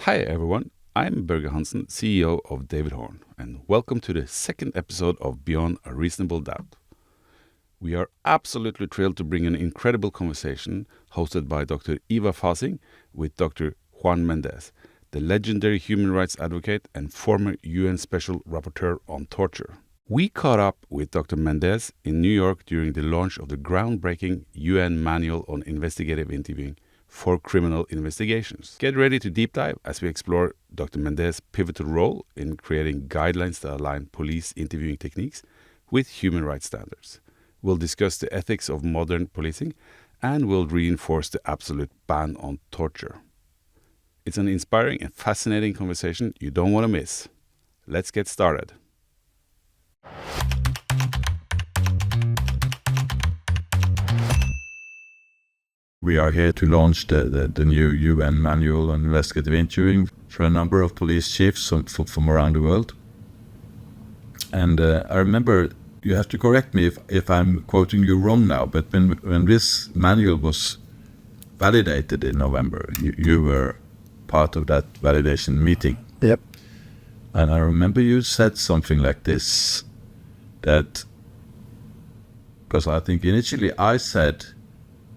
Hi everyone, I'm Børge Hansen, CEO of David Horn, and welcome to the second episode of Beyond a Reasonable Doubt. We are absolutely thrilled to bring an incredible conversation hosted by Dr. Ivar Fahsing with Dr. Juan Méndez, the legendary human rights advocate and former UN Special Rapporteur on torture. We caught up with Dr. Méndez in New York during the launch of the groundbreaking UN Manual on Investigative Interviewing for Criminal Investigations. Get ready to deep dive as we explore Dr. Méndez's pivotal role in creating guidelines that align police interviewing techniques with human rights standards. We'll discuss the ethics of modern policing and we'll reinforce the absolute ban on torture. It's an inspiring and fascinating conversation you don't want to miss. Let's get started. We are here to launch the new UN Manual on Investigative Interviewing for a number of police chiefs from around the world. And I remember, you have to correct me if I'm quoting you wrong now, but when this manual was validated in November, you were part of that validation meeting. Yep. And I remember you said something like this, that, because I think initially I said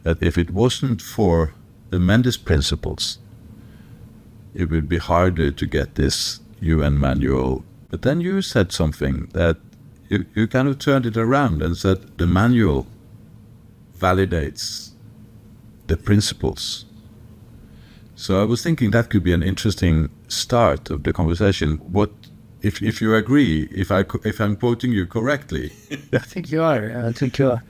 that if it wasn't for the Méndez principles, it would be harder to get this UN manual. But then you said something that you kind of turned it around and said the manual validates the principles. So I was thinking that could be an interesting start of the conversation. What, if you agree, if I'm quoting you correctly? I think you are. I think you are.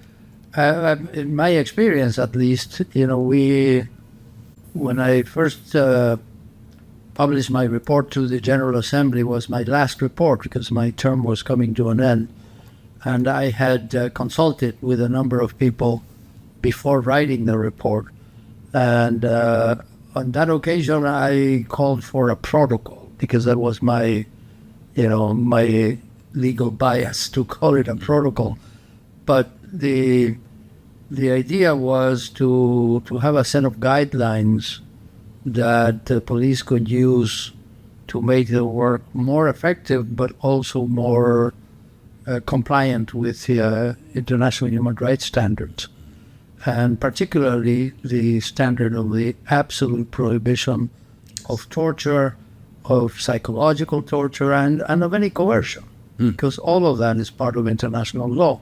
In my experience, at least, when I first published my report to the General Assembly, was my last report because my term was coming to an end, and I had consulted with a number of people before writing the report, and on that occasion, I called for a protocol because that was my legal bias to call it a protocol. But the idea was to have a set of guidelines that the police could use to make their work more effective, but also more compliant with international human rights standards, and particularly the standard of the absolute prohibition of torture, of psychological torture, and of any coercion, because all of that is part of international law.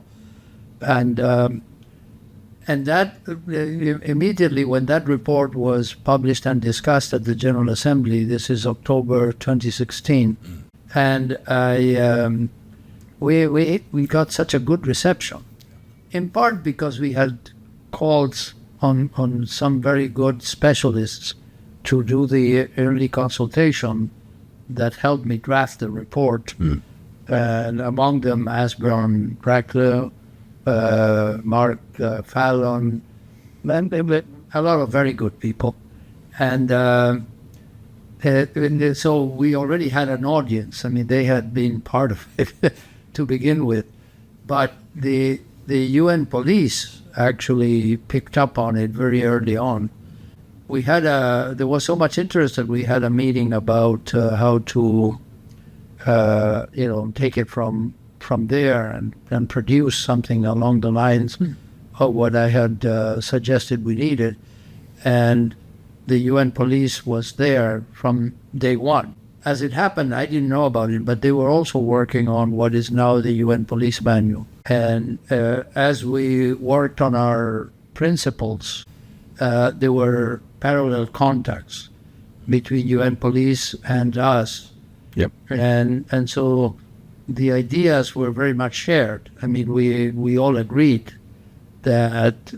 And that immediately when that report was published and discussed at the General Assembly, this is October 2016, and we got such a good reception, in part because we had calls on some very good specialists to do the early consultation that helped me draft the report, and among them Asbjørn Brakle, Mark Fallon, and a lot of very good people. And so we already had an audience. I mean, they had been part of it to begin with. But the UN police actually picked up on it very early on. We had there was so much interest that we had a meeting about how to, take it from there and produce something along the lines of what I had suggested we needed. And the UN police was there from day one. As it happened, I didn't know about it, but they were also working on what is now the UN Police Manual. And as we worked on our principles, there were parallel contacts between UN police and us. Yep. And so the ideas were very much shared. I mean, we all agreed that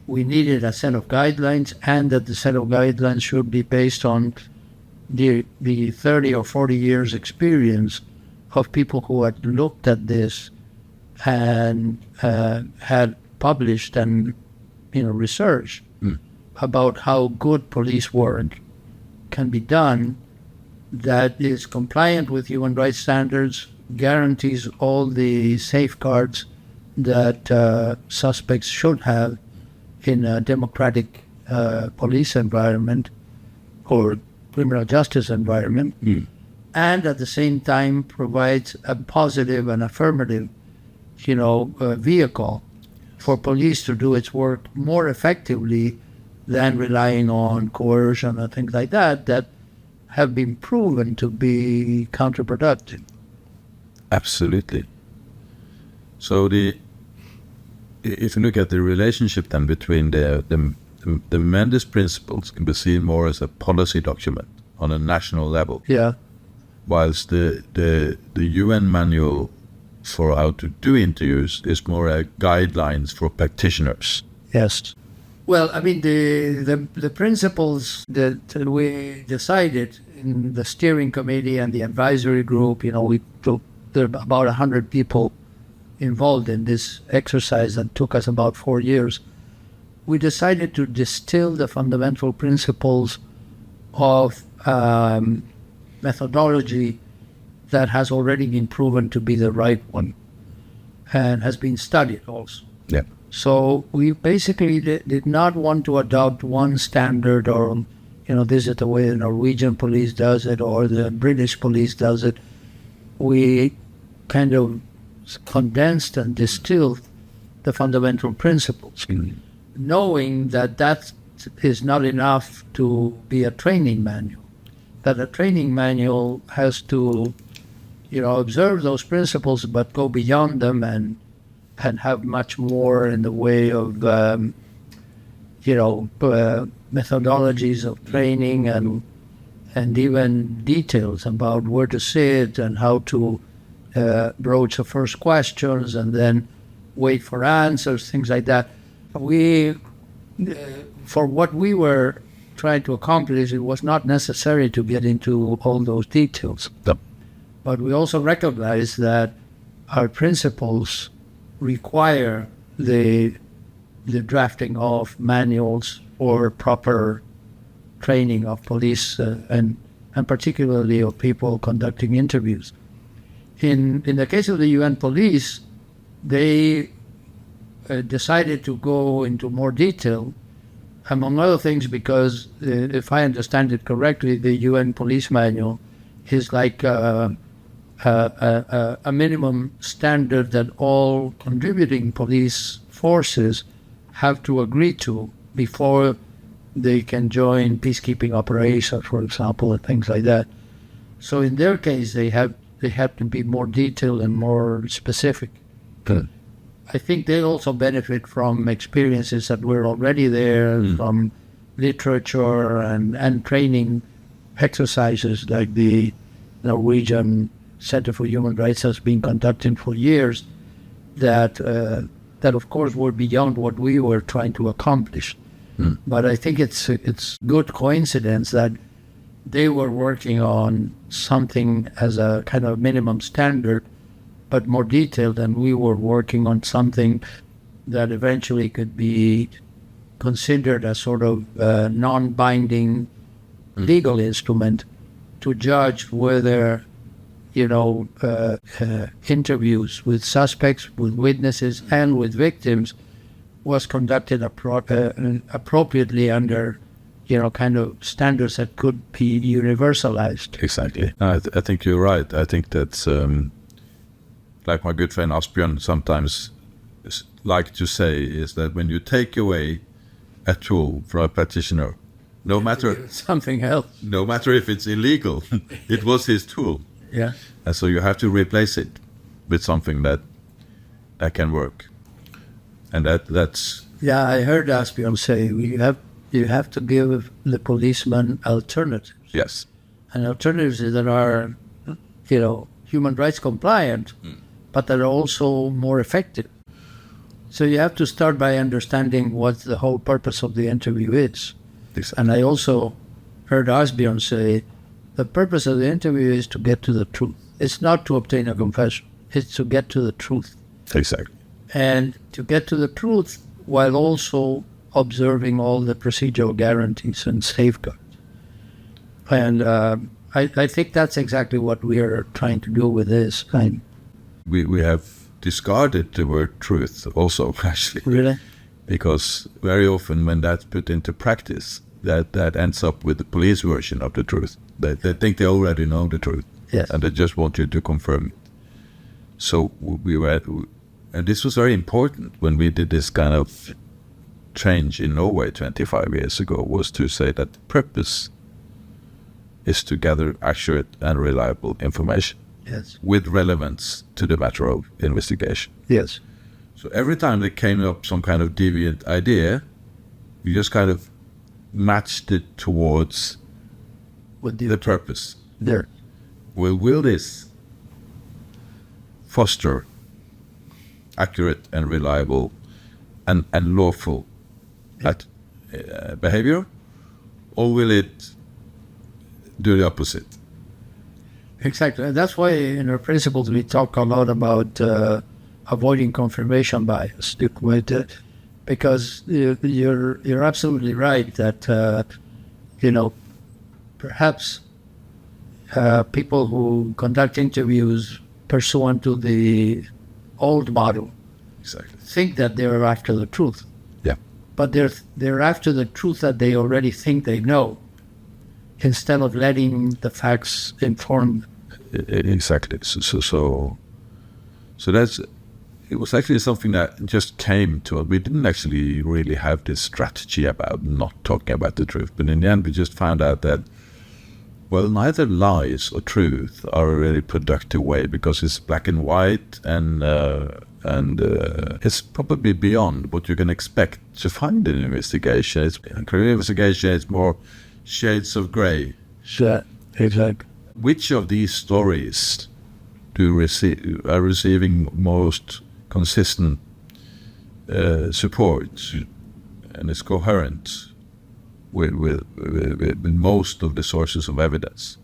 we needed a set of guidelines, and that the set of guidelines should be based on the 30 or 40 years experience of people who had looked at this and had published and researched about how good police work can be done that is compliant with human rights standards, guarantees all the safeguards that suspects should have in a democratic police environment, or criminal justice environment, and at the same time provides a positive and affirmative, vehicle for police to do its work more effectively than relying on coercion and things like that have been proven to be counterproductive. Absolutely. So if you look at the relationship then between the Mendes principles can be seen more as a policy document on a national level. Yeah. Whilst the UN manual for how to do interviews is more a guidelines for practitioners. Yes. Well, I mean, the principles that we decided in the steering committee and the advisory group, there are about 100 people involved in this exercise that took us about 4 years. We decided to distill the fundamental principles of methodology that has already been proven to be the right one and has been studied also. Yeah. So we basically did not want to adopt one standard or, this is the way the Norwegian police does it or the British police does it. We kind of condensed and distilled the fundamental principles, knowing that is not enough to be a training manual, that a training manual has to, observe those principles but go beyond them and have much more in the way of, methodologies of training and even details about where to sit and how to broach the first questions and then wait for answers, things like that. For what we were trying to accomplish, it was not necessary to get into all those details. Yep. But we also recognize that our principles require the drafting of manuals or proper training of police and particularly of people conducting interviews. In the case of the UN police, they decided to go into more detail, among other things because, if I understand it correctly, the UN police manual is like a minimum standard that all contributing police forces have to agree to before they can join peacekeeping operations, for example, and things like that. So in their case, they have to be more detailed and more specific. Good. I think they also benefit from experiences that were already there, from literature and training exercises like the Norwegian Center for Human Rights has been conducting for years that of course were beyond what we were trying to accomplish. But I think it's good coincidence that they were working on something as a kind of minimum standard, but more detailed, and we were working on something that eventually could be considered a sort of non-binding legal instrument to judge whether, interviews with suspects, with witnesses, and with victims was conducted appropriately under, kind of standards that could be universalized. Exactly. I think you're right. I think that's like my good friend Asbjørn sometimes like to say, is that when you take away a tool from a practitioner, no matter something else, no matter if it's illegal, it was his tool. Yeah. And so you have to replace it with something that can work. And that's... Yeah, I heard Asbjørn say you have to give the policeman alternatives. Yes. And alternatives that are, human rights compliant, but that are also more effective. So you have to start by understanding what the whole purpose of the interview is. Exactly. And I also heard Asbjørn say, the purpose of the interview is to get to the truth. It's not to obtain a confession. It's to get to the truth. Exactly. And to get to the truth while also observing all the procedural guarantees and safeguards. And I think that's exactly what we are trying to do with this. We have discarded the word truth also, actually. Really? Because very often when that's put into practice, that ends up with the police version of the truth. They think they already know the truth, Yes. and they just want you to confirm it. So and this was very important when we did this kind of change in Norway 25 years ago, was to say that the purpose is to gather accurate and reliable information Yes. with relevance to the matter of investigation. Yes. So every time there came up some kind of deviant idea, you just kind of matched it towards What the purpose. there? Will this foster accurate and reliable and lawful behavior, or will it do the opposite? Exactly. And that's why in our principles we talk a lot about avoiding confirmation bias, because you're absolutely right that perhaps people who conduct interviews pursuant to the old model Exactly. think that they're after the truth, Yeah. but they're after the truth that they already think they know, instead of letting the facts inform them. Exactly. So that's, it was actually something that just came to us. We didn't actually really have this strategy about not talking about the truth, but in the end we just found out that, well, neither lies or truth are a really productive way, because it's black and white, and it's probably beyond what you can expect to find in an investigation. In criminal investigation, it's more shades of gray. Sure. Exactly. Which of these stories are receiving most consistent support and is coherent with most of the sources of evidence?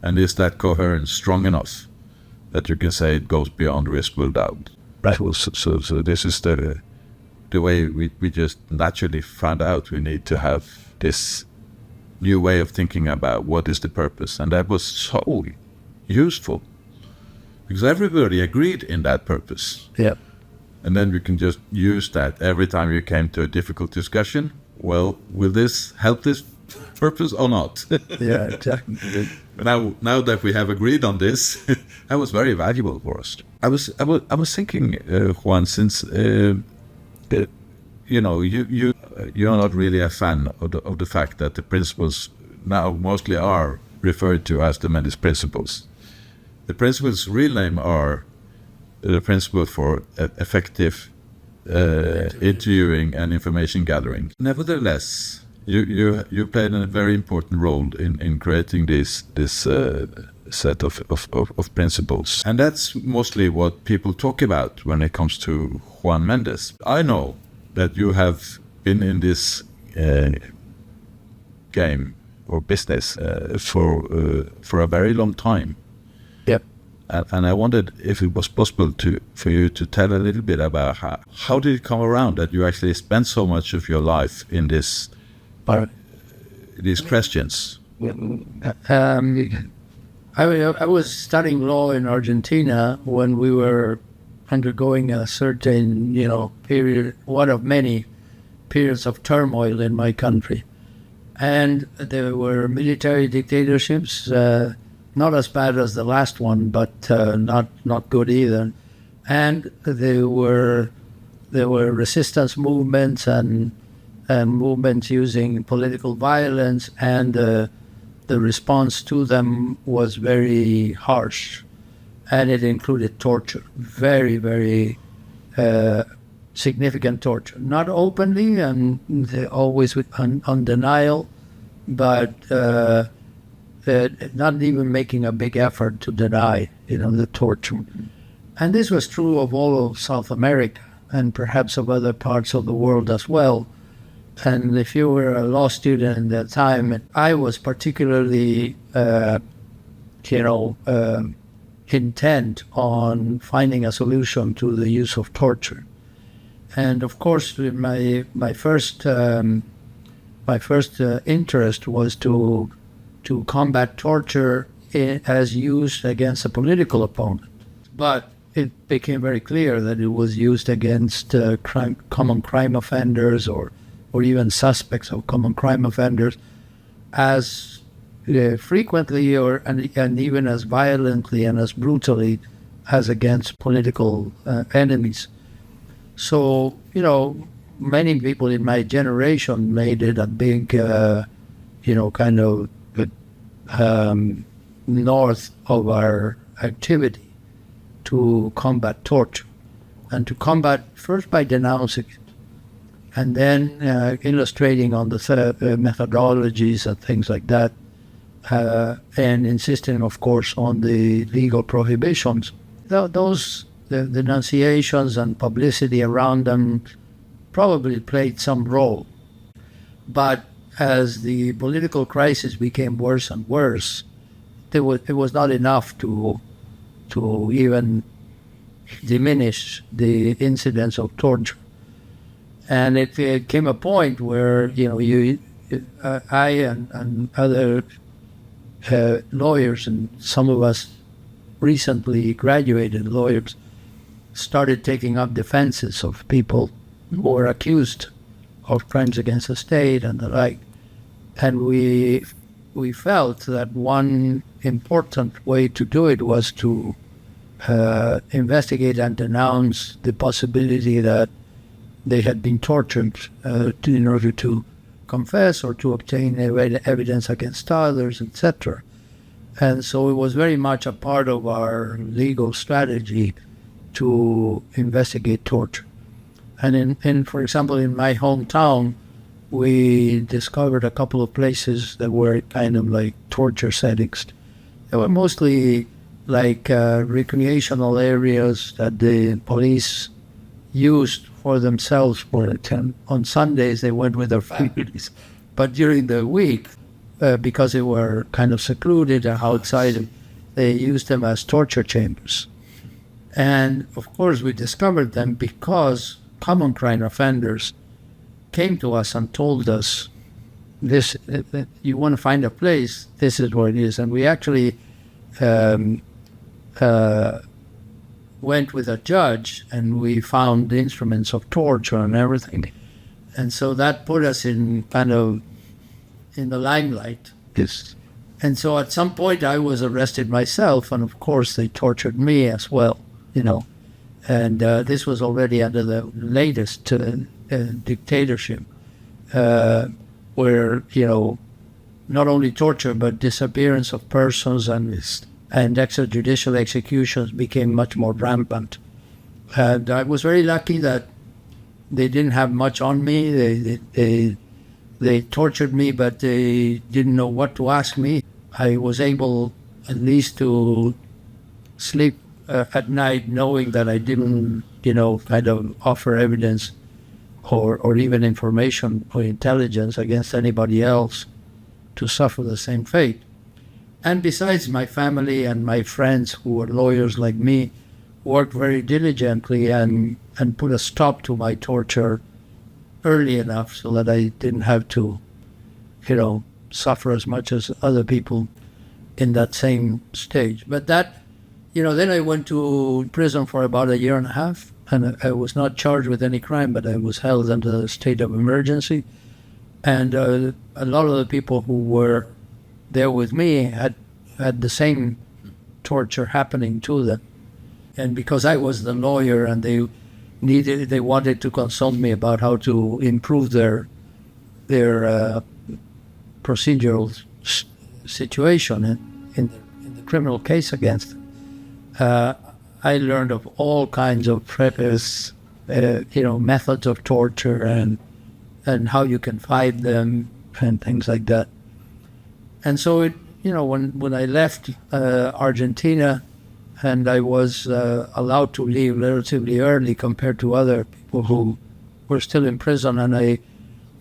And is that coherence strong enough that you can say it goes beyond reasonable doubt? Right. So this is the way we just naturally found out we need to have this new way of thinking about what is the purpose. And that was so useful, because everybody agreed in that purpose. Yeah. And then we can just use that every time you came to a difficult discussion. Well, will this help this purpose or not? Yeah, exactly. Now that we have agreed on this, that was very valuable for us. I was thinking, Juan, since you're not really a fan of the fact that the principles now mostly are referred to as the Méndez principles. The principles' real name are the principle for effective interviewing and information gathering. Nevertheless, you played a very important role in creating this set of principles, and that's mostly what people talk about when it comes to Juan Méndez. I know that you have been in this game or business for a very long time. Yep. And I wondered if it was possible for you to tell a little bit about how did it come around that you actually spent so much of your life in these questions. I was studying law in Argentina when we were undergoing a certain, period, one of many periods of turmoil in my country. And there were military dictatorships, not as bad as the last one, but not good either. And there were resistance movements and movements using political violence, and the response to them was very harsh, and it included torture, very, very significant torture. Not openly and always on denial, but not even making a big effort to deny, the torture. And this was true of all of South America and perhaps of other parts of the world as well. And if you were a law student at that time, I was particularly, intent on finding a solution to the use of torture. And of course, my first interest was to combat torture as used against a political opponent. But it became very clear that it was used against common crime offenders or or even suspects of common crime offenders as frequently and even as violently and as brutally as against political enemies. So, many people in my generation made it a big, kind of north of our activity to combat torture, and to combat first by denouncing it, and then illustrating on the methodologies and things like that, and insisting, of course, on the legal prohibitions. Those denunciations and publicity around them probably played some role. But as the political crisis became worse and worse, it was not enough to even diminish the incidence of torture. And it came a point where, I and other lawyers, and some of us recently graduated lawyers, started taking up defenses of people who were accused of crimes against the state and the like. And we felt that one important way to do it was to investigate and denounce the possibility that they had been tortured in order to confess or to obtain evidence against others, etc. And so it was very much a part of our legal strategy to investigate torture. And for example, in my hometown, we discovered a couple of places that were kind of like torture settings. They were mostly like recreational areas that the police used for themselves for it. And on Sundays, they went with their families. But during the week, because they were kind of secluded and outside, they used them as torture chambers. And of course, we discovered them because common crime offenders came to us and told us, "This, you want to find a place, this is where it is." And we actually went with a judge, and we found instruments of torture and everything. And so that put us in kind of in the limelight. Yes. And so at some point I was arrested myself, and of course they tortured me as well, And this was already under the latest dictatorship, where, not only torture, but disappearance of persons and extrajudicial executions became much more rampant. And I was very lucky that they didn't have much on me. They tortured me, but they didn't know what to ask me. I was able at least to sleep at night knowing that I didn't, kind of offer evidence or even information or intelligence against anybody else to suffer the same fate. And besides, my family and my friends who were lawyers like me worked very diligently and put a stop to my torture early enough so that I didn't have to, suffer as much as other people in that same stage. But that, then I went to prison for about a year and a half, and I was not charged with any crime, but I was held under a state of emergency. And a lot of the people who were there with me had the same torture happening to them. And because I was the lawyer and they wanted to consult me about how to improve their procedural situation in the criminal case against them, I learned of all kinds of methods of torture and how you can fight them and things like that. And so when I left Argentina, and I was allowed to leave relatively early compared to other people who were still in prison, and I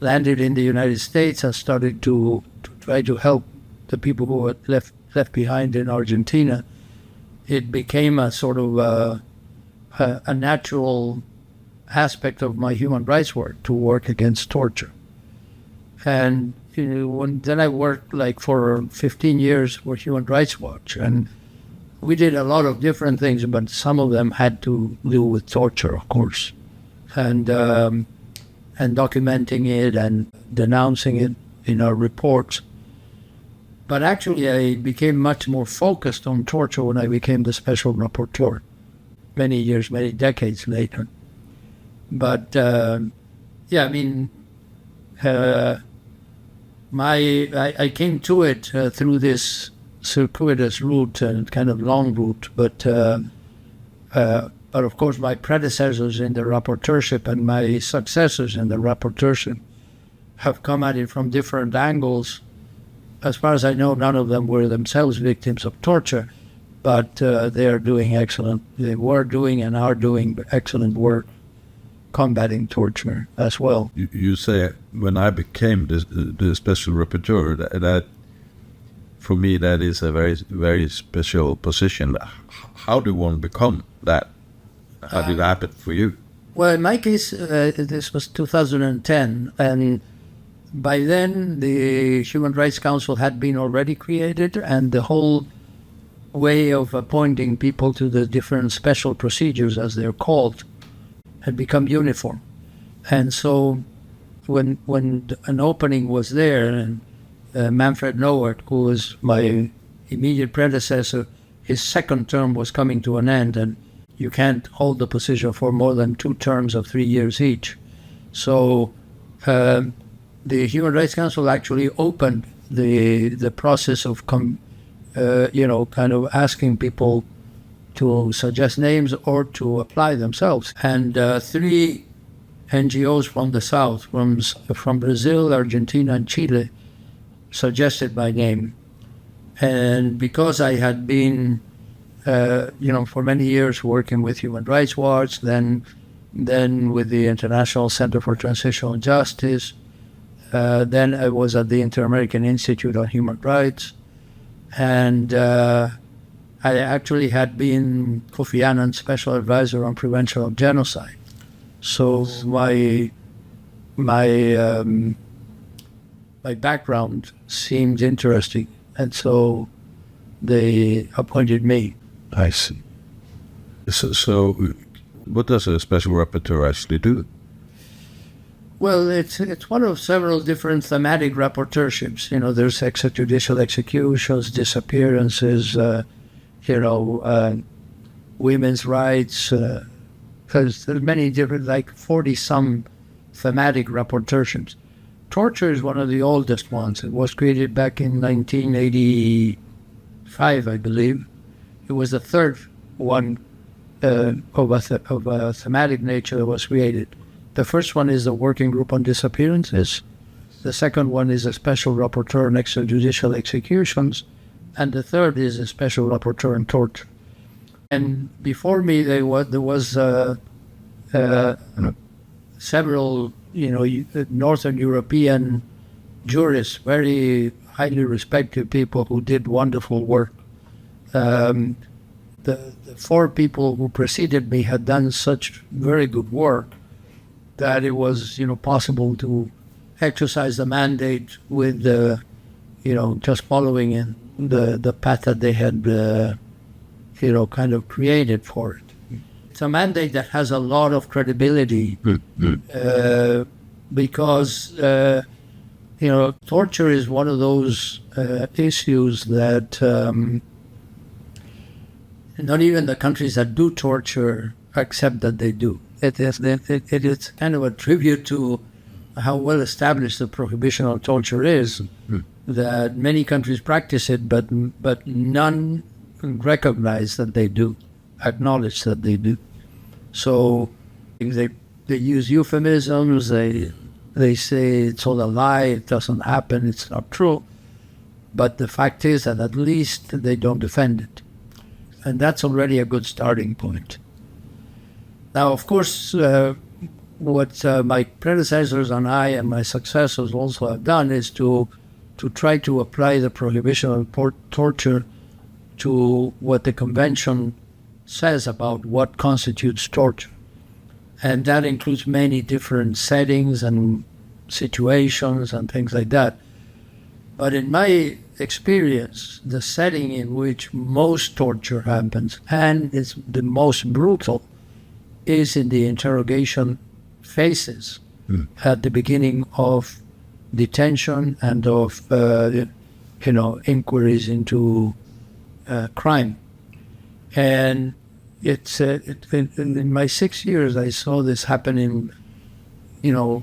landed in the United States and started to try to help the people who were left behind in Argentina. It became a sort of a natural aspect of my human rights work to work against torture. And then I worked for 15 years for Human Rights Watch, and we did a lot of different things, but some of them had to do with torture, of course. And and documenting it and denouncing it in our reports. But actually, I became much more focused on torture when I became the Special Rapporteur, many decades later. But I came to it through this circuitous route and kind of long route. But of course, my predecessors in the rapporteurship and my successors in the rapporteurship have come at it from different angles. As far as I know, none of them were themselves victims of torture, but they were doing and are doing excellent work combating torture as well. You say, when I became the Special Rapporteur, that for me, that is a very, very special position. How do one become that? How did it happen for you? Well, in my case, this was 2010, and by then the Human Rights Council had been already created, and the whole way of appointing people to the different special procedures, as they're called, had become uniform. And so when an opening was there, and Manfred Nowert, who was my immediate predecessor, his second term was coming to an end, and you can't hold the position for more than 2 terms of 3 years each. So the Human Rights Council actually opened the process of kind of asking people to suggest names or to apply themselves. And 3 NGOs from the South, from Brazil, Argentina, and Chile, suggested my name. And because I had been, for many years working with Human Rights Watch, then with the International Center for Transitional Justice, then I was at the Inter-American Institute on Human Rights, and I actually had been Kofi Annan's Special Advisor on Prevention of Genocide. So my background seemed interesting, and so they appointed me. I see. So what does a Special Rapporteur actually do? Well, it's one of several different thematic rapporteurships. There's extrajudicial executions, disappearances, women's rights, because there's many different, like 40-some thematic rapporteurships. Torture is one of the oldest ones. It was created back in 1985, I believe. It was the third one of a thematic nature that was created. The first one is the Working Group on Disappearances. The second one is a Special Rapporteur on Extrajudicial Executions. And the third is a Special Rapporteur on Torture. And before me, there was several, Northern European jurists, very highly respected people who did wonderful work. The 4 people who preceded me had done such very good work that it was, possible to exercise the mandate with, just following in the path that they had, kind of created for it. It's a mandate that has a lot of credibility because, torture is one of those issues that not even the countries that do torture accept that they do. It is kind of a tribute to how well established the prohibition of torture is, that many countries practice it, but none recognize that they do, acknowledge that they do. So they use euphemisms, they say it's all a lie, it doesn't happen, it's not true. But the fact is that at least they don't defend it. And that's already a good starting point. Now, of course, what my predecessors and I and my successors also have done is to try to apply the prohibition of torture to what the Convention says about what constitutes torture. And that includes many different settings and situations and things like that. But in my experience, the setting in which most torture happens and is the most brutal is in the interrogation phases at the beginning of detention and of inquiries into crime. And in my 6 years, I saw this happen in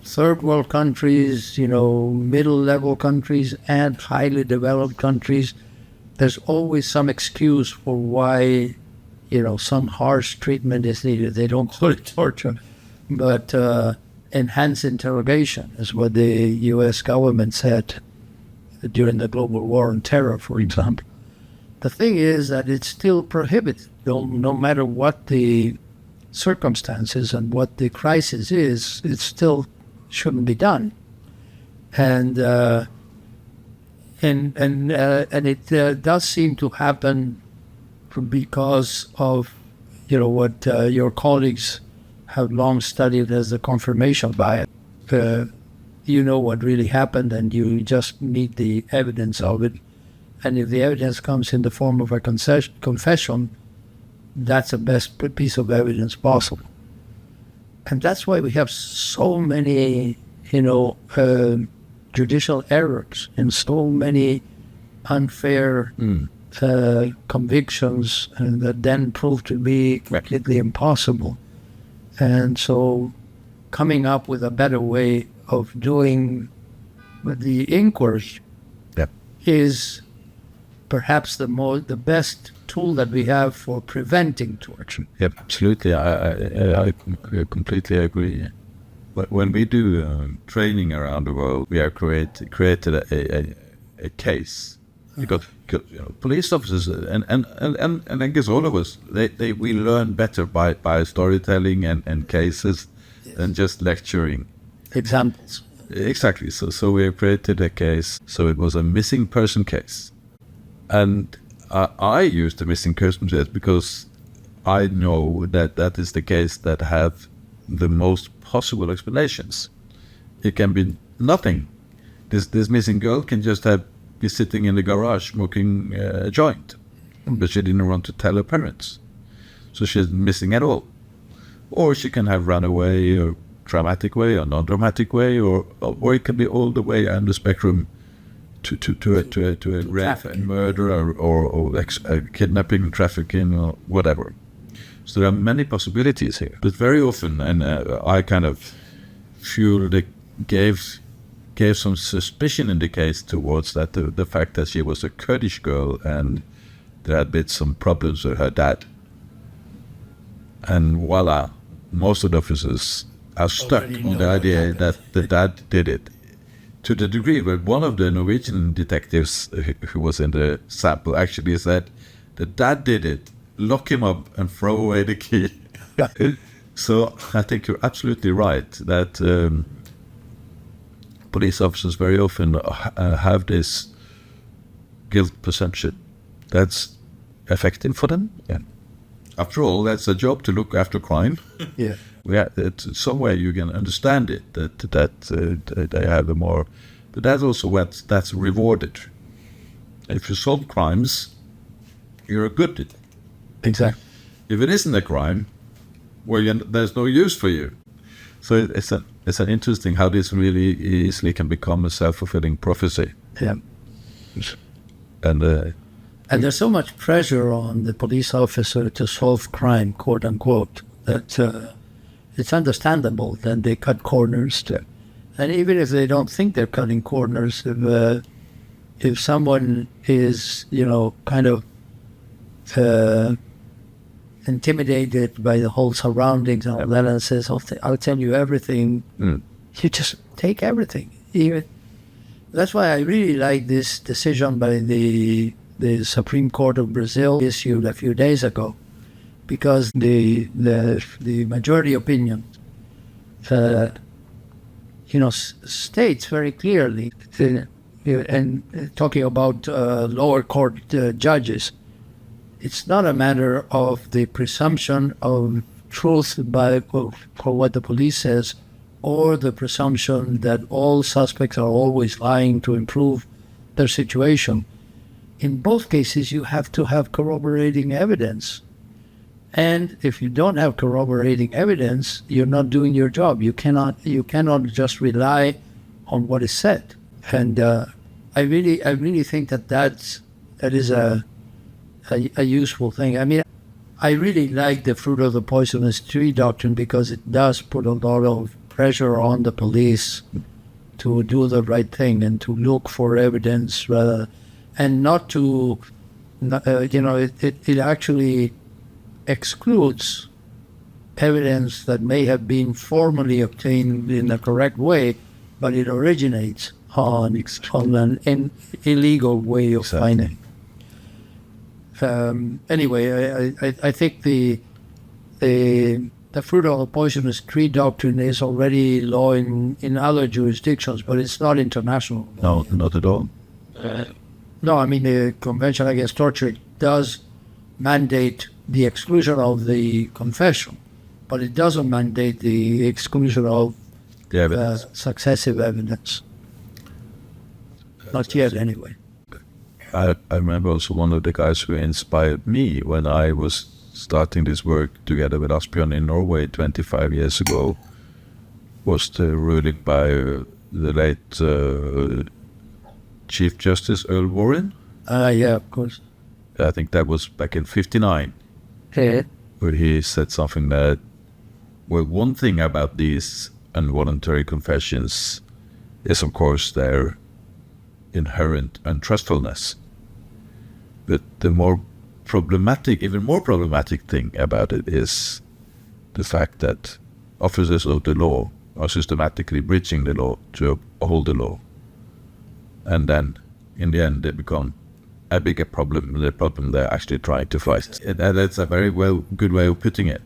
third world countries, middle level countries, and highly developed countries. There's always some excuse for why some harsh treatment is needed. They don't call it torture, but enhanced interrogation is what the U.S. government said during the global war on terror, for example. The thing is that it's still prohibited, no matter what the circumstances and what the crisis is. It still shouldn't be done, and it does seem to happen because of what your colleagues have long studied as the confirmation bias. You know what really happened, and you just need the evidence of it. And if the evidence comes in the form of a confession, that's the best piece of evidence possible. And that's why we have so many, judicial errors and so many unfair convictions, and that then prove to be completely impossible. And so coming up with a better way of doing the inquiry is perhaps the best tool that we have for preventing torture. Yep, absolutely. I completely agree. But when we do training around the world, we have created a case. Because police officers and I guess all of us, we learn better by storytelling and cases than just lecturing. Examples. Exactly. So we have created a case. So it was a missing person case. And I used the missing person case because I know that is the case that have the most possible explanations. It can be nothing. This missing girl can just be sitting in the garage smoking a joint, but she didn't want to tell her parents, so she's missing at all. Or she can have run away, or dramatic way, or non-dramatic way, or it can be all the way on the spectrum to a rape and murder, or kidnapping, trafficking, or whatever. So there are many possibilities here. But very often, and I kind of feel they gave some suspicion in the case towards that, the fact that she was a Kurdish girl and there had been some problems with her dad. And voila, most of the officers are stuck on the idea that the dad did it. To the degree where one of the Norwegian detectives who was in the sample actually said, the dad did it, lock him up and throw away the key. So I think you're absolutely right that police officers very often have this guilt perception that's effective for them. Yeah. After all, that's a job to look after crime. Yeah. It's some way you can understand it that they have a more, but that's also that's rewarded. If you solve crimes, you're good at it. Exactly. If it isn't a crime, well, there's no use for you. So it's an interesting how this really easily can become a self-fulfilling prophecy. Yeah. And there's so much pressure on the police officer to solve crime, quote unquote, that it's understandable that they cut corners. And even if they don't think they're cutting corners, if someone is, kind of intimidated by the whole surroundings and all that, and says, I'll tell you everything, you just take everything. That's why I really like this decision by the Supreme Court of Brazil issued a few days ago, because the majority opinion states very clearly, and talking about lower court judges, it's not a matter of the presumption of truth for what the police says, or the presumption that all suspects are always lying to improve their situation. In both cases, you have to have corroborating evidence. And if you don't have corroborating evidence, you're not doing your job. You cannot just rely on what is said. And I really think that is a useful thing. I mean, I really like the fruit of the poisonous tree doctrine because it does put a lot of pressure on the police to do the right thing and to look for evidence and not to, it actually excludes evidence that may have been formally obtained in the correct way, but it originates on an illegal way of finding. Anyway, I think the fruit of the poisonous tree doctrine is already law in other jurisdictions, but it's not international. No, not at all. No, I mean, the Convention Against Torture does mandate the exclusion of the confession, but it doesn't mandate the exclusion of successive evidence. Not yet, anyway. I remember also one of the guys who inspired me when I was starting this work together with Asbjørn in Norway 25 years ago was the ruling by the late Chief Justice Earl Warren. Yeah, of course. I think that was back in 59. Okay. Where he said something that, well, one thing about these involuntary confessions is, of course, their inherent untrustfulness. But the even more problematic thing about it is the fact that officers of the law are systematically breaching the law to uphold the law. And then, in the end, they become a bigger problem than the problem they're actually trying to fight. And that's a very good way of putting it.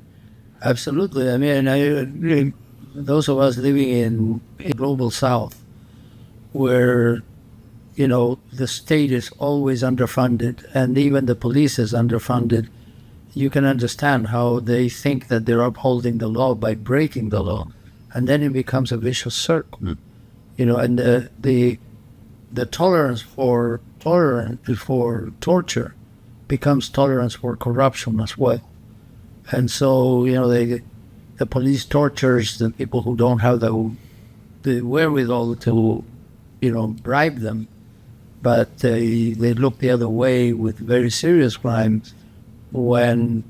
Absolutely. I mean, those of us living in global South, where the state is always underfunded and even the police is underfunded, you can understand how they think that they're upholding the law by breaking the law. And then it becomes a vicious circle. And the tolerance for torture becomes tolerance for corruption as well. And so, the police tortures the people who don't have the wherewithal to, bribe them. But they look the other way with very serious crimes when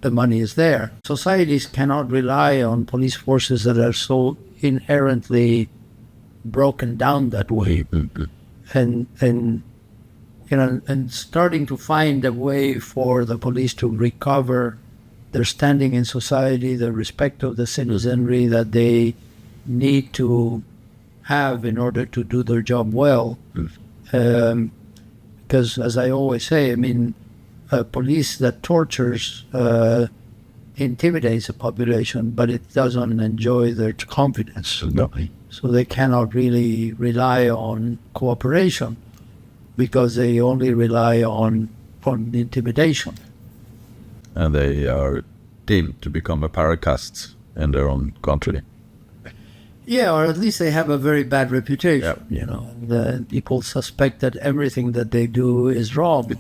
the money is there. Societies cannot rely on police forces that are so inherently broken down that way. And starting to find a way for the police to recover their standing in society, the respect of the citizenry that they need to have in order to do their job well. Because, as I always say, I mean, a police that tortures intimidates a population, but it doesn't enjoy their confidence. No. So they cannot really rely on cooperation because they only rely on intimidation. And they are deemed to become a paracaste in their own country. Yeah, or at least they have a very bad reputation. Yeah. People suspect that everything that they do is wrong,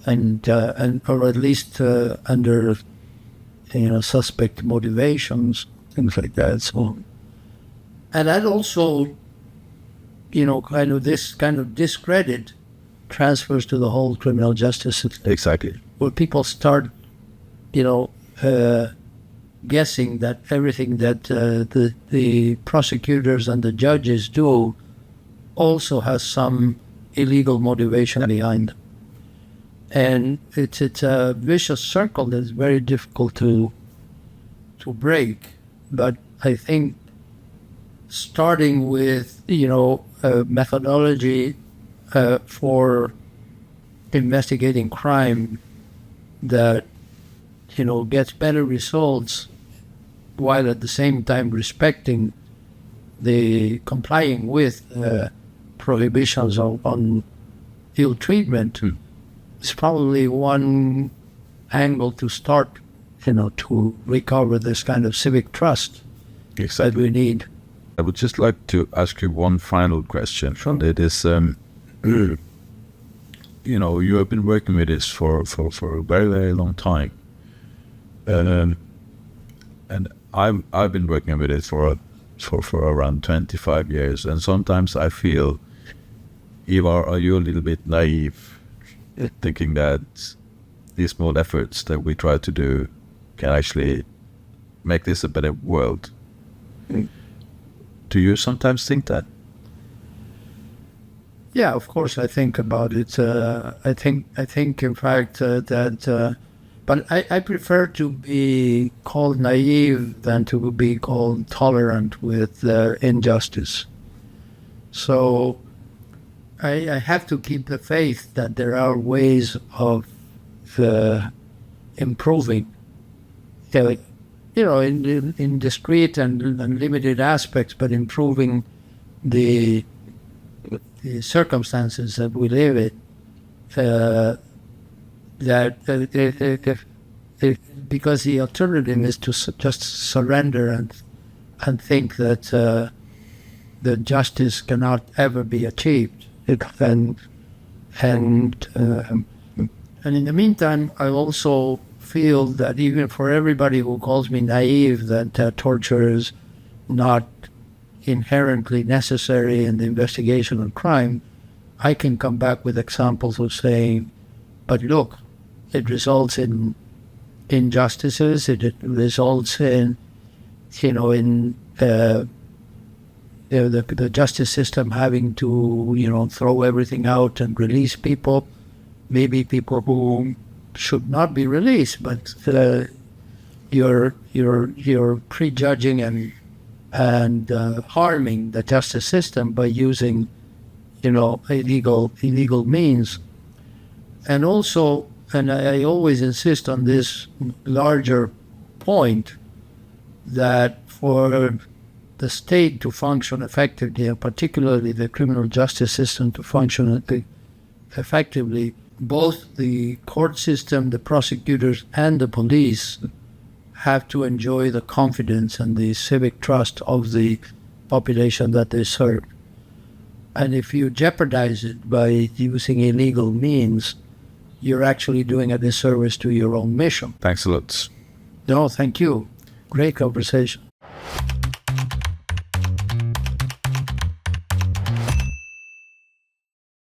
and or at least under suspect motivations, things like that. So, and that also, this kind of discredit transfers to the whole criminal justice system. Exactly. Where people start, guessing that everything that the prosecutors and the judges do also has some illegal motivation behind them. And it's a vicious circle that's very difficult to break. But I think starting with, a methodology for investigating crime that gets better results while at the same time respecting complying with prohibitions on ill treatment is probably one angle to start, to recover this kind of civic trust that we need. I would just like to ask you one final question. Sure. It is, you have been working with this for a very, very long time. And I've been working with it for around 25 years, and sometimes I feel, Ivar, are you a little bit naive, thinking that these small efforts that we try to do can actually make this a better world? Do you sometimes think that? Yeah, of course I think about it. I think in fact that, but I prefer to be called naive than to be called tolerant with injustice. So I have to keep the faith that there are ways of improving, in discrete and limited aspects, but improving the circumstances that we live in. Because the alternative is to just surrender and think that justice cannot ever be achieved. And in the meantime, I also feel that even for everybody who calls me naive, that torture is not inherently necessary in the investigation of crime, I can come back with examples of saying, but look, it results in injustices, it results in, the justice system having to, throw everything out and release people, maybe people who should not be released, but you're prejudging and harming the justice system by using, illegal means. And also, and I always insist on this larger point, that for the state to function effectively, and particularly the criminal justice system to function effectively, both the court system, the prosecutors, and the police have to enjoy the confidence and the civic trust of the population that they serve. And if you jeopardize it by using illegal means, you're actually doing a disservice to your own mission. Thanks a lot. No, thank you. Great conversation.